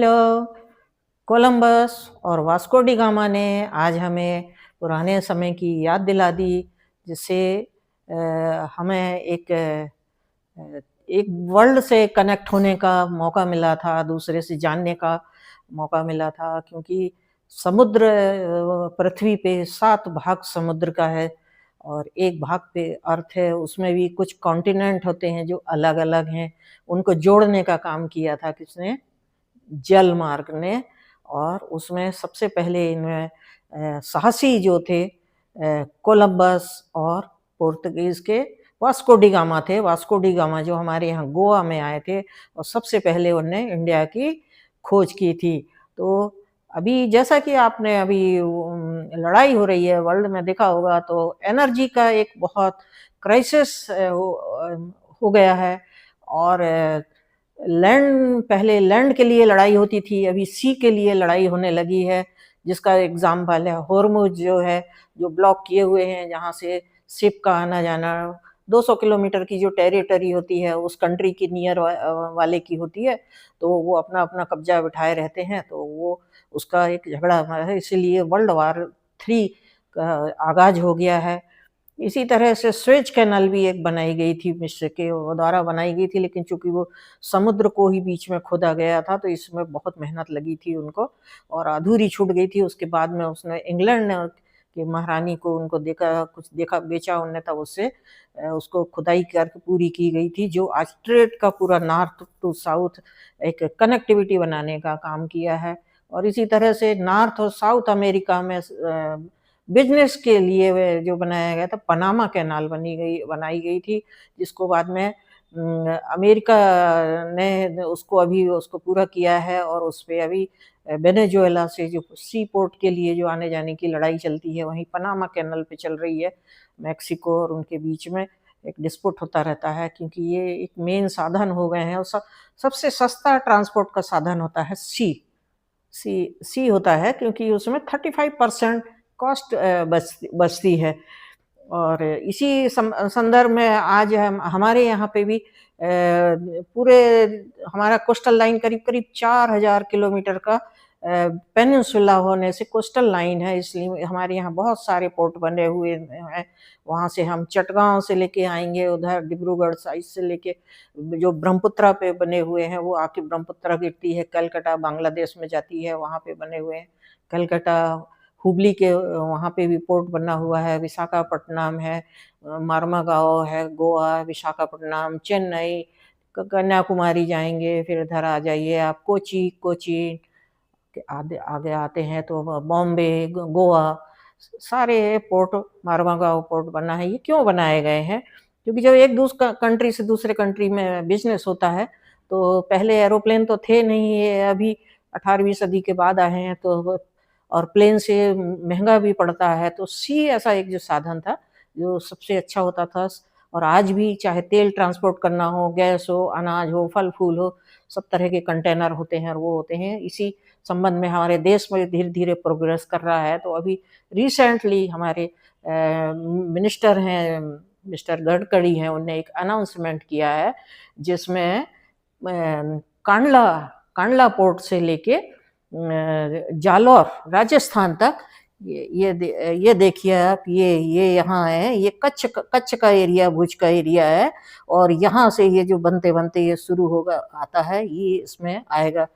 Hello. Columbus और Vasco D gamma ने आज हमें पुराने समय की याद दिला दी, जिससे हमें एक वर्ल्ड से कनेक्ट होने का मौका मिला था, दूसरे से जानने का मौका मिला था। क्योंकि समुद्र पृथ्वी पे 7 भाग समुद्र का है और एक भाग पे अर्थ है। उसमें भी कुछ कॉन्टिनेंट होते हैं जो अलग-अलग हैं। उनको जोड़ने का काम किया था किसने? जल मार्ग ने। और उसमें सबसे पहले इनमें साहसी जो थे कोलंबस और पुर्तगीज के वास्को डी गामा थे। वास्को डी गामा जो हमारे यहाँ गोवा में आए थे और सबसे पहले उनने इंडिया की खोज की थी। तो अभी जैसा कि आपने अभी लड़ाई हो रही है वर्ल्ड में, देखा होगा तो एनर्जी का एक बहुत क्राइसिस हो गया है। और पहले लैंड के लिए लड़ाई होती थी, अभी सी के लिए लड़ाई होने लगी है। जिसका एग्जाम्पल है होर्मुज जो है, जो ब्लॉक किए हुए हैं, जहाँ से शिप का आना जाना 200 किलोमीटर की जो टेरिटरी होती है उस कंट्री की नियर वाले की होती है, तो वो अपना अपना कब्जा बिठाए रहते हैं। तो वो उसका एक झगड़ा है, इसीलिए वर्ल्ड वार 3 का आगाज हो गया है। इसी तरह से स्वेज कैनल भी एक बनाई गई थी, मिस्र के द्वारा बनाई गई थी, लेकिन चूंकि वो समुद्र को ही बीच में खोदा गया था तो इसमें बहुत मेहनत लगी थी उनको और अधूरी छूट गई थी। उसके बाद में उसने इंग्लैंड ने की महारानी को उनको देखा बेचा उनने, तब उससे उसको खुदाई करके पूरी की गई थी, जो आज ट्रेड का पूरा नॉर्थ टू साउथ एक कनेक्टिविटी बनाने का काम किया है। और इसी तरह से नॉर्थ और साउथ अमेरिका में बिजनेस के लिए जो बनाया गया था पनामा कैनाल बनाई गई थी, जिसको बाद में अमेरिका ने उसको पूरा किया है। और उस पे अभी वेनेजुएला से जो सी पोर्ट के लिए जो आने जाने की लड़ाई चलती है, वहीं पनामा कैनाल पे चल रही है। मैक्सिको और उनके बीच में एक डिस्प्यूट होता रहता है, क्योंकि ये एक मेन साधन हो गए हैं। और सबसे सस्ता ट्रांसपोर्ट का साधन होता है सी होता है, क्योंकि उसमें 35% कॉस्ट बचती है। और इसी संदर्भ में आज हमारे यहाँ पे भी पूरे हमारा कोस्टल लाइन करीब करीब 4000 किलोमीटर का पेनिनसुला होने से कोस्टल लाइन है, इसलिए हमारे यहाँ बहुत सारे पोर्ट बने हुए हैं। वहाँ से हम चटगांव से लेके आएंगे, उधर डिब्रूगढ़ साइड से लेके जो ब्रह्मपुत्रा पे बने हुए हैं वो आके ब्रह्मपुत्रा गिरती है, कलकत्ता बांग्लादेश में जाती है, वहाँ पे बने हुए हैं। कलकत्ता हुबली के वहाँ पे भी पोर्ट बना हुआ है। विशाखापट्टनम है, मार्मागांव है, गोवा, विशाखापट्टनम, चेन्नई, कन्याकुमारी जाएंगे, फिर इधर आ जाइए आप कोची के आगे आते हैं तो बॉम्बे, गोवा, सारे पोर्ट मार्मागांव पोर्ट बना है। ये क्यों बनाए गए हैं? क्योंकि जब एक दूसरे कंट्री से दूसरे कंट्री में बिजनेस होता है, तो पहले एरोप्लेन तो थे नहीं, ये अभी 18वीं सदी के बाद आए हैं, तो और प्लेन से महंगा भी पड़ता है। तो सी ऐसा एक जो साधन था जो सबसे अच्छा होता था। और आज भी चाहे तेल ट्रांसपोर्ट करना हो, गैस हो, अनाज हो, फल फूल हो, सब तरह के कंटेनर होते हैं और वो होते हैं। इसी संबंध में हमारे देश में धीरे धीरे प्रोग्रेस कर रहा है। तो अभी रिसेंटली हमारे मिनिस्टर हैं, मिस्टर गडकरी हैं, उन्होंने एक अनाउंसमेंट किया है जिसमें कांडला कांडला पोर्ट से लेके जालौर राजस्थान तक ये देखिए आप, ये यहाँ है, ये कच्छ का एरिया, भुज का एरिया है। और यहाँ से ये जो बनते बनते ये शुरू होगा आता है, ये इसमें आएगा,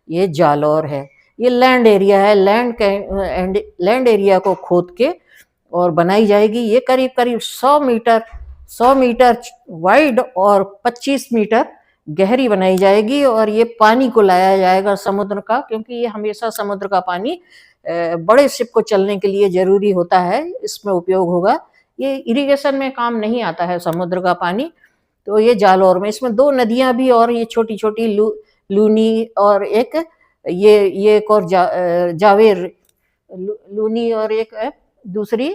ये जालौर है। ये लैंड एरिया है, लैंड एरिया को खोद के और बनाई जाएगी। ये करीब करीब 100 मीटर वाइड और 25 मीटर गहरी बनाई जाएगी। और ये पानी को लाया जाएगा समुद्र का, क्योंकि ये हमेशा समुद्र का पानी बड़े शिप को चलने के लिए जरूरी होता है, इसमें उपयोग होगा। ये इरिगेशन में काम नहीं आता है समुद्र का पानी। तो ये जालौर में, इसमें 2 नदियां भी और ये छोटी छोटी लूनी और एक ये एक और जावेर लूनी और एक दूसरी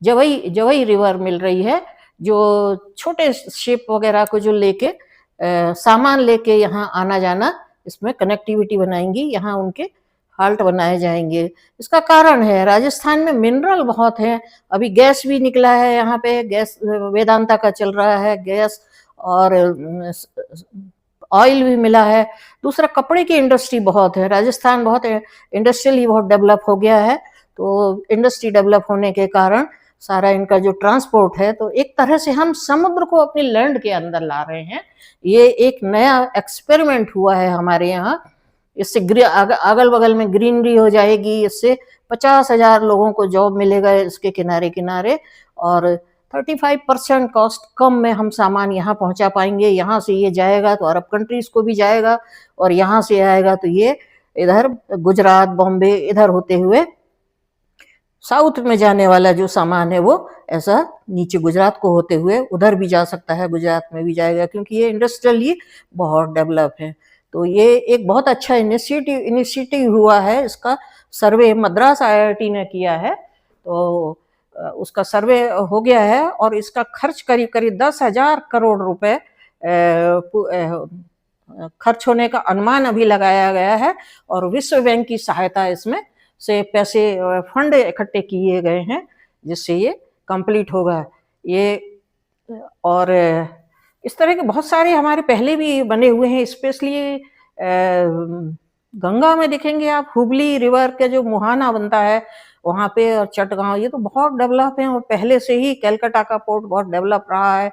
जवई रिवर मिल रही है, जो छोटे शिप वगैरह को जो लेके सामान लेके यहाँ आना जाना, इसमें कनेक्टिविटी बनाएंगी, यहाँ उनके हाल्ट बनाए जाएंगे। इसका कारण है राजस्थान में मिनरल बहुत है। अभी गैस भी निकला है यहाँ पे, गैस वेदांता का चल रहा है गैस। और ऑयल भी मिला है। दूसरा, कपड़े की इंडस्ट्री बहुत है, राजस्थान बहुत इंडस्ट्रियली बहुत डेवलप हो गया है। तो इंडस्ट्री डेवलप होने के कारण सारा इनका जो ट्रांसपोर्ट है, तो एक तरह से हम समुद्र को अपनी लैंड के अंदर ला रहे हैं। ये एक नया एक्सपेरिमेंट हुआ है हमारे यहाँ। इससे अगल बगल में ग्रीनरी हो जाएगी, इससे 50,000 लोगों को जॉब मिलेगा इसके किनारे किनारे, और 35% कॉस्ट कम में हम सामान यहाँ पहुँचा पाएंगे। यहाँ से ये जाएगा तो अरब कंट्रीज को भी जाएगा, और यहाँ से आएगा तो ये इधर गुजरात, बॉम्बे, इधर होते हुए साउथ में जाने वाला जो सामान है वो ऐसा नीचे गुजरात को होते हुए उधर भी जा सकता है, गुजरात में भी जाएगा, क्योंकि ये इंडस्ट्रियली बहुत डेवलप है। तो ये एक बहुत अच्छा इनिशिएटिव हुआ है। इसका सर्वे मद्रास IIT ने किया है, तो उसका सर्वे हो गया है, और इसका खर्च करीब करीब 10,000 करोड़ रुपए खर्च होने का अनुमान अभी लगाया गया है, और विश्व बैंक की सहायता इसमें से पैसे फंड इकट्ठे किए गए हैं, जिससे ये कंप्लीट होगा ये। और इस तरह के बहुत सारे हमारे पहले भी बने हुए हैं, स्पेशली गंगा में देखेंगे आप, हुगली रिवर के जो मुहाना बनता है वहाँ पे, और चटगांव, ये तो बहुत डेवलप है। और पहले से ही कलकत्ता का पोर्ट बहुत डेवलप रहा है।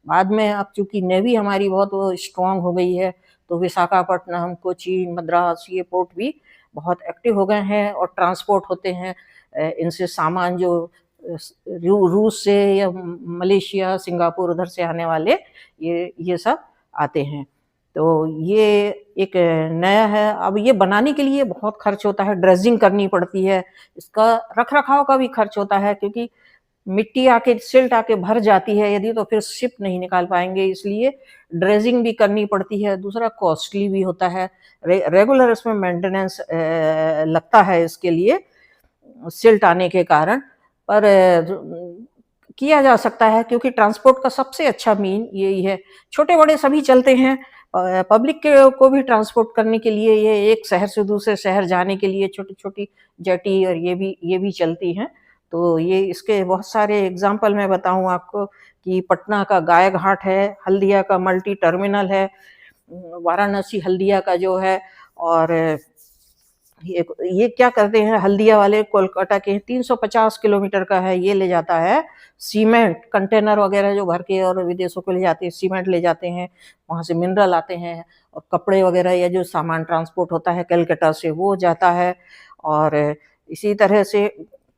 बाद में अब चूंकि नेवी हमारी बहुत स्ट्रांग हो गई है, तो विशाखापट्टनम, कोचीन, मद्रास, ये पोर्ट भी बहुत एक्टिव हो गए हैं, और ट्रांसपोर्ट होते हैं इनसे सामान जो रूस से या मलेशिया, सिंगापुर, उधर से आने वाले ये सब आते हैं। तो ये एक नया है। अब ये बनाने के लिए बहुत खर्च होता है, ड्रेजिंग करनी पड़ती है, इसका रख रखाव का भी खर्च होता है, क्योंकि मिट्टी आके, सिल्ट आके भर जाती है यदि, तो फिर शिप नहीं निकाल पाएंगे, इसलिए ड्रेजिंग भी करनी पड़ती है। दूसरा, कॉस्टली भी होता है, रेगुलर इसमें मेंटेनेंस लगता है इसके लिए, सिल्ट आने के कारण। पर किया जा सकता है, क्योंकि ट्रांसपोर्ट का सबसे अच्छा मीन यही है। छोटे बड़े सभी चलते हैं, पब्लिक को भी ट्रांसपोर्ट करने के लिए, ये एक शहर से दूसरे शहर जाने के लिए छोटी छोटी जेटी और ये भी चलती हैं। तो ये इसके बहुत सारे एग्जाम्पल मैं बताऊं आपको, कि पटना का गाय घाट है, हल्दिया का मल्टी टर्मिनल है, वाराणसी हल्दिया का जो है, और ये क्या करते हैं हल्दिया वाले, कोलकाता के 350 किलोमीटर का है, ये ले जाता है सीमेंट, कंटेनर वगैरह जो भर के और विदेशों को ले जाते हैं, सीमेंट ले जाते हैं, वहाँ से मिनरल आते हैं, और कपड़े वगैरह या जो सामान ट्रांसपोर्ट होता है कलकत्ता से वो जाता है। और इसी तरह से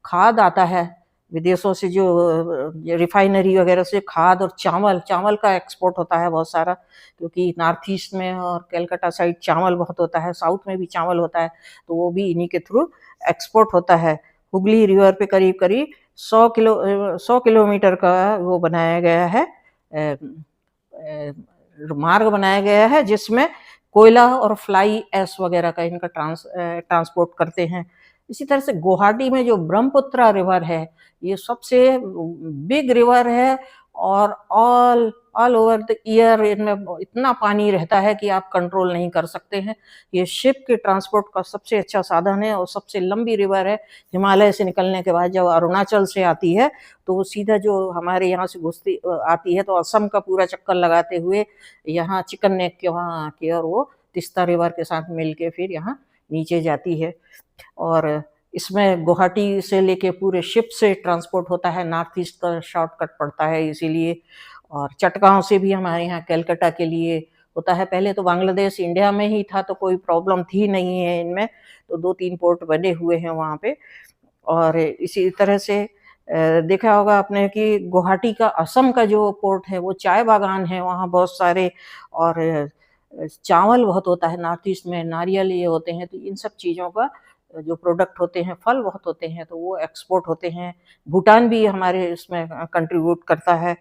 खाद आता है विदेशों से, जो रिफाइनरी वगैरह से खाद, और चावल का एक्सपोर्ट होता है बहुत सारा, क्योंकि नॉर्थ ईस्ट में और कलकत्ता साइड चावल बहुत होता है, साउथ में भी चावल होता है, तो वो भी इन्हीं के थ्रू एक्सपोर्ट होता है। हुगली रिवर पे करीब करीब 100 किलोमीटर का वो बनाया गया है, मार्ग बनाया गया है, जिसमें कोयला और फ्लाई ऐश वगैरह का इनका ट्रांसपोर्ट करते हैं। इसी तरह से गुवाहाटी में जो ब्रह्मपुत्र रिवर है, ये सबसे बिग रिवर है, और ऑल ओवर द ईयर इनमें इतना पानी रहता है कि आप कंट्रोल नहीं कर सकते हैं। ये शिप के ट्रांसपोर्ट का सबसे अच्छा साधन है, और सबसे लंबी रिवर है। हिमालय से निकलने के बाद जब अरुणाचल से आती है, तो वो सीधा जो हमारे यहाँ से घुसती आती है, तो असम का पूरा चक्कर लगाते हुए यहाँ चिकन नेक के वहाँ आके, और वो तिस्ता रिवर के साथ मिल के फिर यहाँ नीचे जाती है। और इसमें गुवाहाटी से लेके पूरे शिप से ट्रांसपोर्ट होता है, नॉर्थ ईस्ट का शॉर्टकट पड़ता है इसीलिए। और चटगांव से भी हमारे यहाँ कलकत्ता के लिए होता है। पहले तो बांग्लादेश इंडिया में ही था, तो कोई प्रॉब्लम थी नहीं है इनमें, तो 2-3 पोर्ट बने हुए हैं वहाँ पे। और इसी तरह से देखा होगा आपने कि गुवाहाटी का, असम का जो पोर्ट है वो चाय बागान है वहाँ बहुत सारे, और चावल बहुत होता है नॉर्थ ईस्ट में, नारियल ये होते हैं, तो इन सब चीज़ों का जो प्रोडक्ट होते हैं, फल बहुत होते हैं, तो वो एक्सपोर्ट होते हैं। भूटान भी हमारे इसमें कंट्रीब्यूट करता है।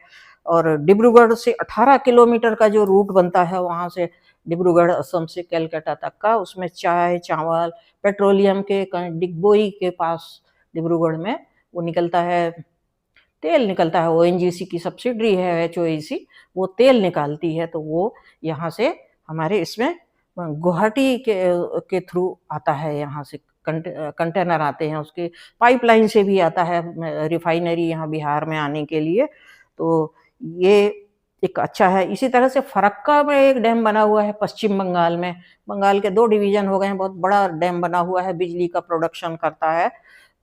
और डिब्रूगढ़ से 18 किलोमीटर का जो रूट बनता है वहाँ से, डिब्रूगढ़ असम से कलकत्ता तक का, उसमें चाय, चावल, पेट्रोलियम के डिगबोई के पास डिब्रूगढ़ में वो निकलता है, तेल निकलता है। ONGC की सब्सिडरी है HOEC, वो तेल निकालती है, तो वो यहाँ से हमारे इसमें गुवाहाटी के थ्रू आता है, यहाँ से कंटेनर आते हैं, उसके पाइपलाइन से भी आता है रिफाइनरी यहाँ बिहार में आने के लिए। तो ये एक अच्छा है। इसी तरह से फरक्का में एक डैम बना हुआ है पश्चिम बंगाल में। बंगाल के 2 डिवीज़न हो गए हैं, बहुत बड़ा डैम बना हुआ है, बिजली का प्रोडक्शन करता है।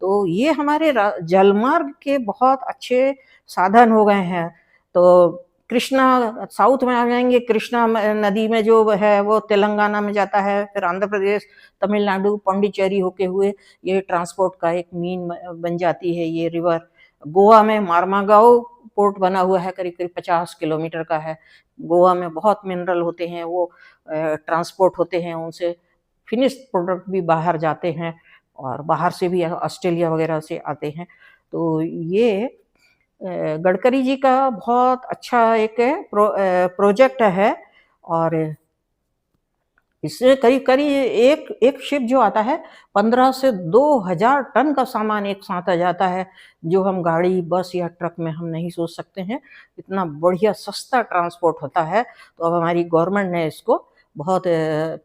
तो ये हमारे जलमार्ग के बहुत अच्छे साधन हो गए हैं। तो कृष्णा साउथ में आ जाएँगे, कृष्णा नदी में जो है वो तेलंगाना में जाता है, फिर आंध्र प्रदेश, तमिलनाडु, पौंडीचेरी होके हुए ये ट्रांसपोर्ट का एक मीन बन जाती है ये रिवर। गोवा में मार्मागाओ पोर्ट बना हुआ है, करीब-करीब 50 किलोमीटर का है। गोवा में बहुत मिनरल होते हैं, वो ट्रांसपोर्ट होते हैं, उनसे फिनिश्ड प्रोडक्ट भी बाहर जाते हैं और बाहर से भी ऑस्ट्रेलिया वगैरह से आते हैं। तो ये गडकरी जी का बहुत अच्छा एक प्रोजेक्ट है और इससे करीब-करीब एक एक शिप जो आता है 15 से 2000 टन का सामान एक साथ आ जाता है, जो हम गाड़ी, बस या ट्रक में हम नहीं सोच सकते हैं। इतना बढ़िया सस्ता ट्रांसपोर्ट होता है। तो अब हमारी गवर्नमेंट ने इसको बहुत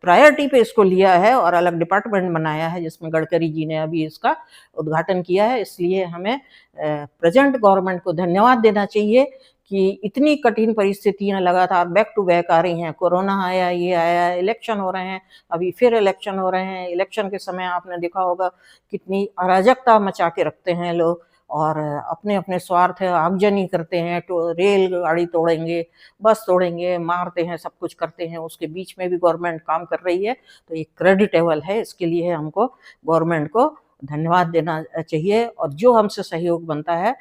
प्रायोरिटी पे इसको लिया है और अलग डिपार्टमेंट बनाया है, जिसमें गडकरी जी ने अभी इसका उद्घाटन किया है। इसलिए हमें प्रेज़ेंट गवर्नमेंट को धन्यवाद देना चाहिए कि इतनी कठिन परिस्थितियाँ लगातार बैक टू बैक आ रही हैं। कोरोना आया, ये आया, इलेक्शन हो रहे हैं, अभी फिर इलेक्शन हो रहे हैं। इलेक्शन के समय आपने देखा होगा कितनी अराजकता मचा के रखते हैं लोग और अपने-अपने स्वार्थ आगजनी करते हैं, तो रेल गाड़ी तोड़ेंगे, बस तोड़ेंगे, मारते हैं, सब कुछ करते हैं। उसके बीच में भी गवर्नमेंट काम कर रही है, तो ये क्रेडिटेबल है। इसके लिए हमको गवर्नमेंट को धन्यवाद देना चाहिए और जो हमसे सहयोग बनता है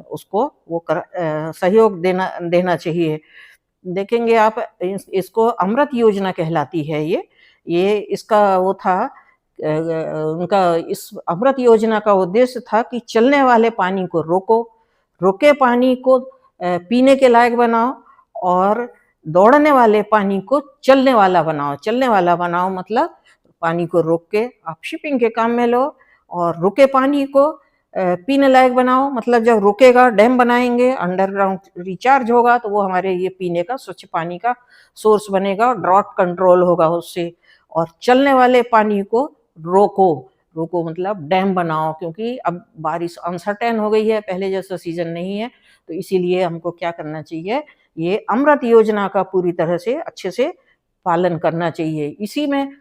उसको वो सहयोग देना देना चाहिए। देखेंगे आप इसको अमृत योजना कहलाती है ये इसका वो था उनका इस अमृत योजना का उद्देश्य था कि चलने वाले पानी को रोको, रुके पानी को पीने के लायक बनाओ और दौड़ने वाले पानी को चलने वाला बनाओ। चलने वाला बनाओ मतलब पानी को रोक के आप शिपिंग के काम में लो और रुके पानी को पीने लायक बनाओ, मतलब जब रुकेगा डैम बनाएँगे, अंडरग्राउंड रिचार्ज होगा तो वो हमारे लिए पीने का स्वच्छ पानी का सोर्स बनेगा, ड्रॉट कंट्रोल होगा उससे। और चलने वाले पानी को रोको, रोको मतलब डैम बनाओ, क्योंकि अब बारिश अनसर्टेन हो गई है, पहले जैसा सीज़न नहीं है, तो इसीलिए हमको क्या करना चाहिए, ये अमृत योजना का पूरी तरह से अच्छे से पालन करना चाहिए। इसी में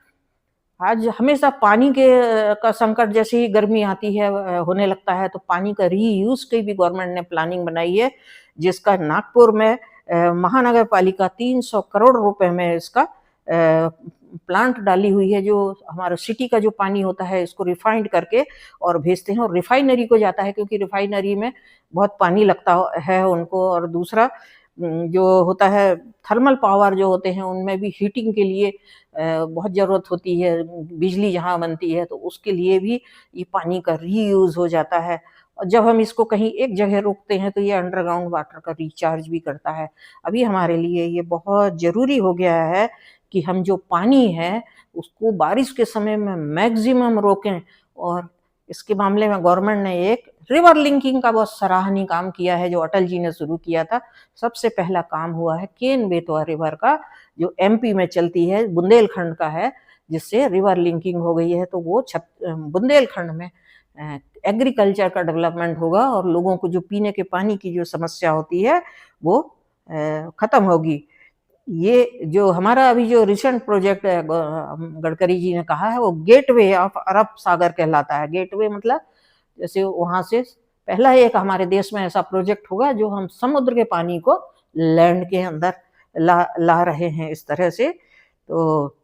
आज हमेशा पानी के का संकट जैसे ही गर्मी आती है होने लगता है, तो पानी का रीयूज़ की भी गवर्नमेंट ने प्लानिंग बनाई है, जिसका नागपुर में महानगर पालिका 300 करोड़ रुपए में इसका प्लांट डाली हुई है, जो हमारा सिटी का जो पानी होता है इसको रिफाइंड करके और भेजते हैं और रिफाइनरी को जाता है, क्योंकि रिफाइनरी में बहुत पानी लगता है उनको। और दूसरा जो होता है थर्मल पावर जो होते हैं उनमें भी हीटिंग के लिए बहुत ज़रूरत होती है, बिजली जहाँ बनती है, तो उसके लिए भी ये पानी का रीयूज़ हो जाता है। और जब हम इसको कहीं एक जगह रोकते हैं तो ये अंडरग्राउंड वाटर का रिचार्ज भी करता है। अभी हमारे लिए ये बहुत ज़रूरी हो गया है कि हम जो पानी है उसको बारिश के समय में मैक्सिमम रोकें और इसके मामले में गवर्नमेंट ने एक रिवर लिंकिंग का बहुत सराहनीय काम किया है, जो अटल जी ने शुरू किया था। सबसे पहला काम हुआ है केन-बेतवा रिवर का, जो एमपी में चलती है, बुंदेलखंड का है, जिससे रिवर लिंकिंग हो गई है। तो वो बुंदेलखंड में एग्रीकल्चर का डेवलपमेंट होगा और लोगों को जो पीने के पानी की जो समस्या होती है वो खत्म होगी। ये जो हमारा अभी जो रिसेंट प्रोजेक्ट है गडकरी जी ने कहा है, वो गेटवे ऑफ अरब सागर कहलाता है। गेटवे मतलब जैसे वहाँ से पहला एक हमारे देश में ऐसा प्रोजेक्ट होगा जो हम समुद्र के पानी को लैंड के अंदर ला रहे हैं इस तरह से। तो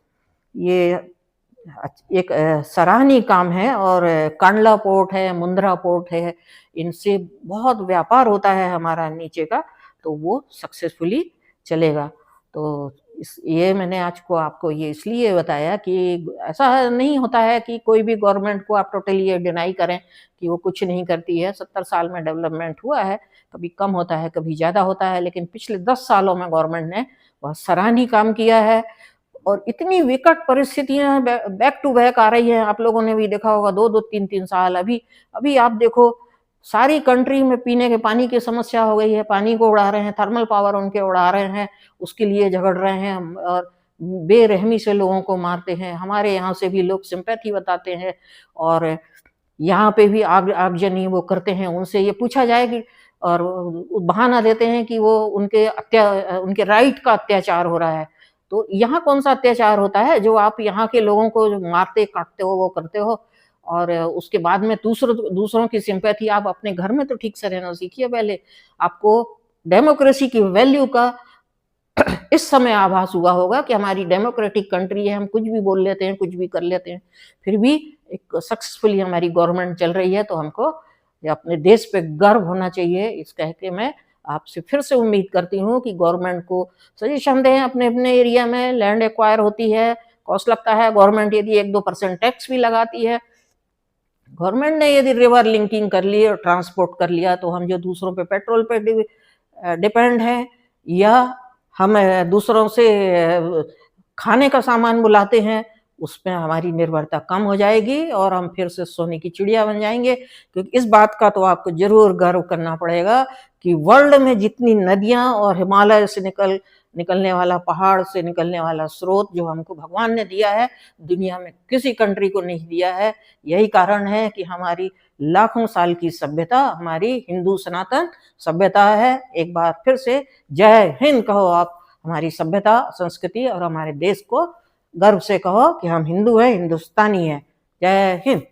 ये एक सराहनीय काम है। और कांडला पोर्ट है, मुंद्रा पोर्ट है, इनसे बहुत व्यापार होता है हमारा नीचे का, तो वो सक्सेसफुली चलेगा। तो ये मैंने आज को आपको ये इसलिए बताया कि ऐसा नहीं होता है कि कोई भी गवर्नमेंट को आप टोटली ये डिनाई करें कि वो कुछ नहीं करती है। 70 साल में डेवलपमेंट हुआ है, कभी कम होता है, कभी ज़्यादा होता है, लेकिन पिछले 10 सालों में गवर्नमेंट ने बहुत सराहनीय काम किया है। और इतनी विकट परिस्थितियाँ बैक टू बैक आ रही हैं, आप लोगों ने भी देखा होगा 2-2, 3-3 साल। अभी आप देखो सारी कंट्री में पीने के पानी की समस्या हो गई है, पानी को उड़ा रहे हैं, थर्मल पावर उनके उड़ा रहे हैं, उसके लिए झगड़ रहे हैं और बेरहमी से लोगों को मारते हैं। हमारे यहाँ से भी लोग सिंपैथी बताते हैं और यहाँ पे भी आगजनी वो करते हैं। उनसे ये पूछा जाए कि और बहाना देते हैं कि वो उनके राइट का अत्याचार हो रहा है। तो यहाँ कौन-सा अत्याचार होता है जो आप यहाँ के लोगों को जो मारते, काटते हो, वो करते हो और उसके बाद में दूसरों की सिंपैथी आप अपने घर में तो ठीक से रहना सीखिए पहले। आपको डेमोक्रेसी की वैल्यू का इस समय आभास हुआ होगा कि हमारी डेमोक्रेटिक कंट्री है, हम कुछ भी बोल लेते हैं, कुछ भी कर लेते हैं, फिर भी एक सक्सेसफुली हमारी गवर्नमेंट चल रही है, तो हमको ये अपने देश पे गर्व होना चाहिए। इस कह के मैं आपसे फिर से उम्मीद करती हूँ कि गवर्नमेंट को सजेशन दें, अपने-अपने एरिया में लैंड एक्वायर होती है, कॉस्ट लगता है, गवर्नमेंट यदि 1-2% टैक्स भी लगाती है, गवर्नमेंट ने यदि रिवर लिंकिंग कर ली और ट्रांसपोर्ट कर लिया, तो हम जो दूसरों पे पेट्रोल पे डिपेंड हैं या हम दूसरों से खाने का सामान बुलाते हैं, उसमें हमारी निर्भरता कम हो जाएगी और हम फिर से सोने की चिड़िया बन जाएँगे। क्योंकि इस बात का तो आपको ज़रूर गर्व करना पड़ेगा कि वर्ल्ड में जितनी नदियाँ और हिमालय से निकलने वाला, पहाड़ से निकलने वाला स्रोत जो हमको भगवान ने दिया है, दुनिया में किसी कंट्री को नहीं दिया है। यही कारण है कि हमारी लाखों साल की सभ्यता हमारी हिंदू सनातन सभ्यता है। एक बार फिर से जय हिंद कहो आप, हमारी सभ्यता, संस्कृति और हमारे देश को गर्व से कहो कि हम हिंदू हैं, हिंदुस्तानी हैं। जय हिंद।